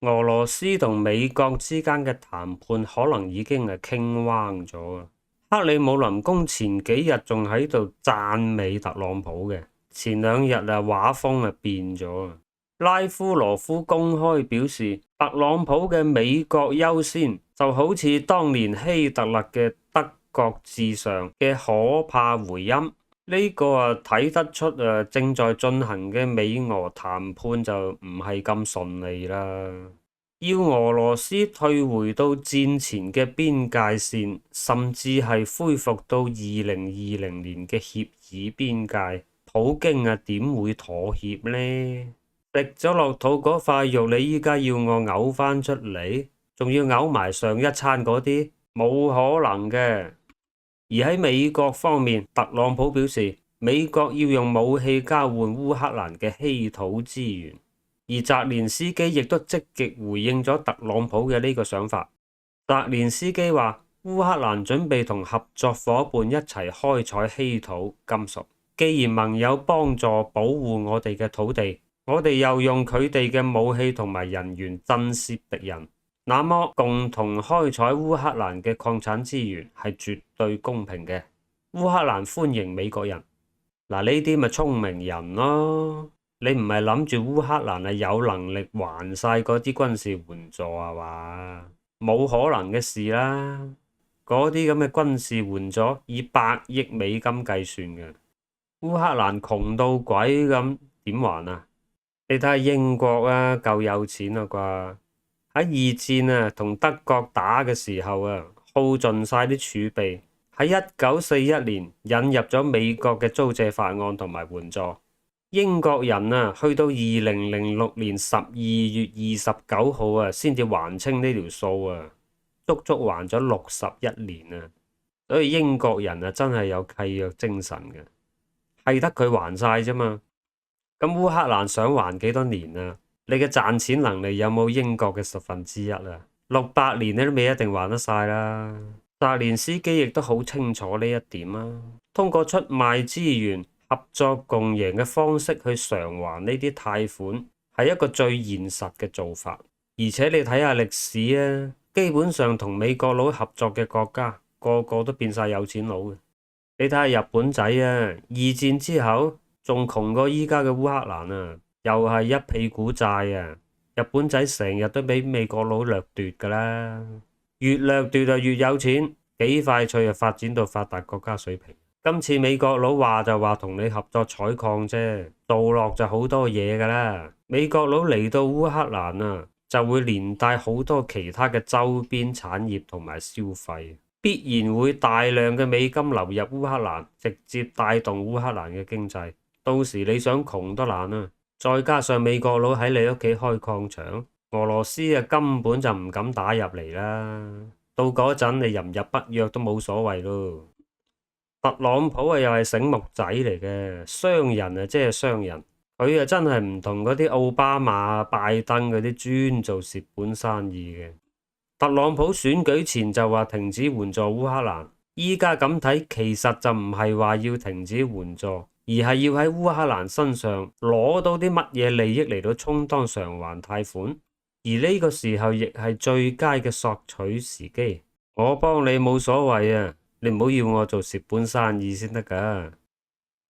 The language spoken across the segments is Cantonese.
俄羅斯同美國之間嘅談判可能已經係傾彎咗啊！克里姆林宮前幾日仲喺度讚美特朗普嘅，前兩日畫風變咗。拉夫羅夫公開表示，特朗普嘅美國優先就好似當年希特勒嘅德國至上嘅可怕回音。呢個睇得出正在進行嘅美俄談判就唔係咁順利啦。要俄羅斯退回到戰前嘅邊界線，甚至係恢復到2020年嘅協議邊界，普京點會妥協呢？食咗落肚嗰塊肉，你依家要我嘔翻出嚟，仲要嘔埋上一餐嗰啲，冇可能嘅。而喺美國方面，特朗普表示美國要用武器交換烏克蘭嘅稀土資源，而澤連斯基亦都積極回應咗特朗普嘅呢個想法。澤連斯基話烏克蘭準備同合作夥伴一齊開採稀土金屬，既然盟友幫助保護我哋嘅土地，我哋又用佢哋嘅武器同埋人員震懾敵人，那麼共同開採烏克蘭嘅礦產資源係絕對公平嘅。烏克蘭歡迎美國人。嗱，呢啲咪聰明人咯？你唔係諗住烏克蘭係有能力還晒嗰啲軍事援助啊嘛？冇可能嘅事啦！嗰啲咁嘅軍事援助以100億美金計算嘅，烏克蘭窮到鬼咁，點還啊？你睇下英國啊，夠有錢啦啩？喺二戰同德國打嘅時候耗盡晒啲儲備，喺1941年引入咗美國嘅租借法案同埋援助。英國人去到2006年12月29號先至還清呢條數足足還咗61年。所以英國人真係有契約精神嘅，係得佢還晒啫嘛。咁烏克蘭想還幾多年啊？你嘅賺錢能力有冇英國嘅1/10啊？600年你都未一定還得晒啦。澤連斯基亦都好清楚呢一點啊，通過出賣資源、合作共贏嘅方式去償還呢啲貸款，係一個最現實嘅做法。而且你睇下歷史啊，基本上同美國佬合作嘅國家，個個都變晒有錢佬嘅。你睇下日本仔二戰之後仲窮過依家嘅烏克蘭又係一屁股債日本仔成日都俾美國佬掠奪噶啦，越掠奪就越有錢，幾快脆就發展到發達國家水平。今次美國佬話就話同你合作採礦啫，做落就好多嘢噶啦。美國佬嚟到烏克蘭就會連帶好多其他嘅周邊產業同埋消費，必然會大量嘅美金流入烏克蘭，直接帶動烏克蘭嘅經濟。到時你想窮都難再加上美國佬喺你屋企開礦場，俄羅斯根本就唔敢打入嚟啦。到嗰陣你入唔入北約都冇所謂咯。特朗普又係醒目仔嚟嘅，商人即係商人，佢真係唔同嗰啲奧巴馬、拜登嗰啲專做蝕本生意嘅。特朗普選舉前就話停止援助烏克蘭，依家咁睇其實就唔係話要停止援助，而係要喺烏克蘭身上攞到啲乜嘢利益嚟到充當償還貸款，而呢個時候亦係最佳嘅索取時機。我幫你冇所謂你唔好要我做蝕本生意先得噶。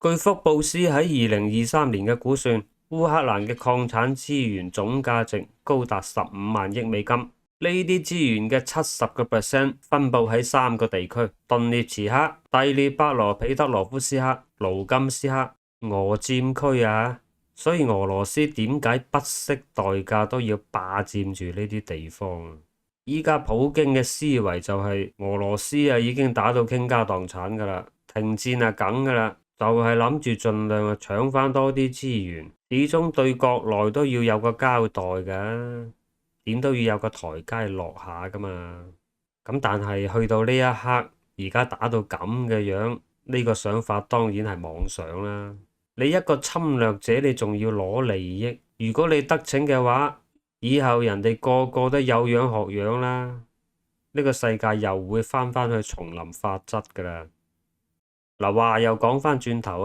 據福布斯喺2023年嘅估算，烏克蘭嘅礦產資源總價值高達15萬億美金。呢啲資源嘅70% 分布喺3個地區：頓涅茨克、第聶伯羅彼得羅夫斯克、盧甘斯克，俄佔區所以俄羅斯點解不惜代價都要霸佔住呢啲地方？依家普京嘅思維就係俄羅斯已經打到傾家蕩產噶啦，停戰梗噶啦，就係諗住盡量搶翻多啲資源，始終對國內都要有個交代噶。點都要有個台階落下噶嘛。咁但係去到呢一刻，而家打到咁嘅樣，呢個想法當然係妄想啦。你一個侵略者，你仲要攞利益，如果你得逞嘅話，以後人哋個個都有樣學樣啦。呢個世界又會翻返去叢林法則噶啦。嗱，話又講翻轉頭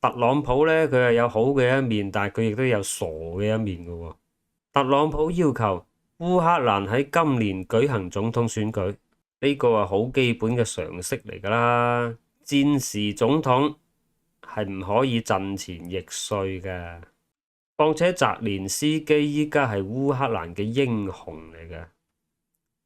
特朗普呢，佢係有好嘅一面，但係佢亦都有傻嘅一面噶。特朗普要求烏克蘭喺今年舉行總統選舉，呢個係好基本嘅常識嚟㗎啦。戰時總統係唔可以陣前易帥嘅，況且澤連斯基依家係烏克蘭嘅英雄嚟嘅。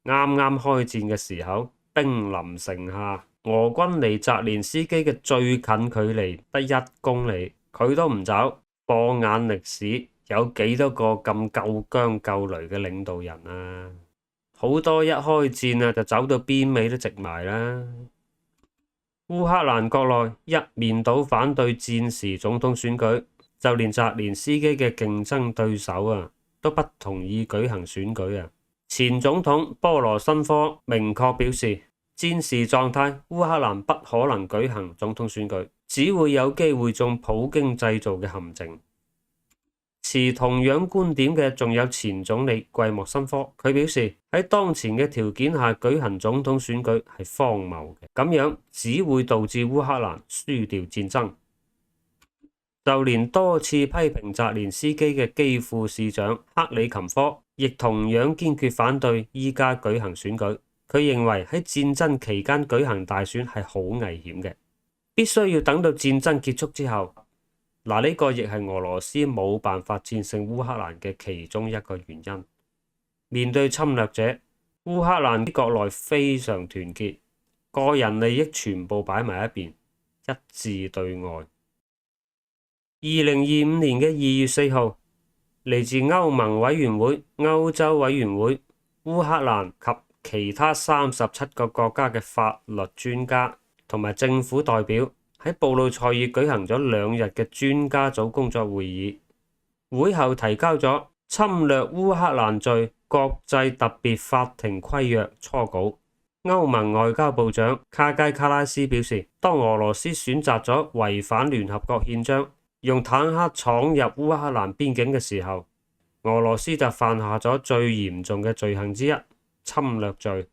啱啱開戰嘅時候，兵臨城下，俄軍離澤連斯基嘅最近距離得1公里，佢都唔走。放眼歷史，有幾多個咁夠薑夠雷嘅領導人啊？好多一開戰啊就走到邊尾都直埋啦。烏克蘭國內一面倒反對戰時總統選舉，就連澤連斯基嘅競爭對手啊都不同意舉行選舉啊。前總統波羅申科明確表示，戰時狀態烏克蘭不可能舉行總統選舉，只會有機會中普京製造嘅陷阱。持同樣觀點嘅仲有前總理季莫申科，佢表示喺當前嘅條件下舉行總統選舉係荒謬嘅，咁樣只會導致烏克蘭輸掉戰爭。就連多次批評澤連斯基嘅基輔市長克里琴科，亦同樣堅決反對依家舉行選舉。佢認為喺戰爭期間舉行大選係好危險嘅，必須要等到戰爭結束之後。嗱，呢個亦係俄羅斯冇辦法戰勝烏克蘭嘅其中一個原因。面對侵略者，烏克蘭國內非常團結，個人利益全部擺埋一邊，一致對外。2025年嘅2月4號，嚟自歐盟委員會、歐洲委員會、烏克蘭及其他37個國家嘅法律專家同埋政府代表喺布魯塞爾舉行咗2日嘅專家組工作會議，會後提交咗侵略烏克蘭罪國際特別法庭規約初稿。歐盟外交部長卡佳卡拉斯表示，當俄羅斯選擇咗違反聯合國憲章，用坦克闖入烏克蘭邊境嘅時候，俄羅斯就犯下咗最嚴重嘅罪行之一——侵略罪。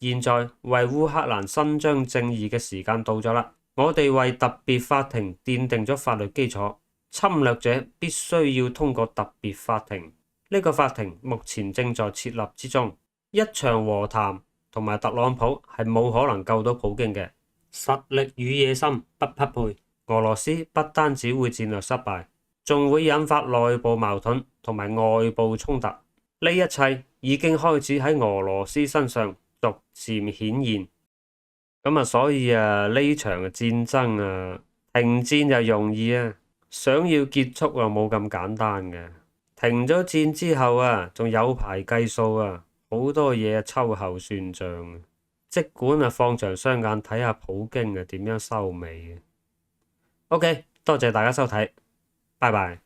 現在為烏克蘭伸張正義嘅時間到咗啦。我哋為特別法庭奠定咗法律基礎，侵略者必須要通過特別法庭。呢個法庭目前正在設立之中。一場和談同埋特朗普係冇可能救到普京嘅。實力與野心不匹配，俄羅斯不單只會戰略失敗，仲會引發內部矛盾同埋外部衝突。呢一切已經開始喺俄羅斯身上逐漸顯現。咁啊，所以呢場嘅戰爭停戰就容易啊，想要結束又冇咁簡單嘅。停咗戰之後仲有排計數好多嘢秋後算賬。即管放長雙眼睇下普京點樣收尾。OK，多謝大家收睇，拜拜。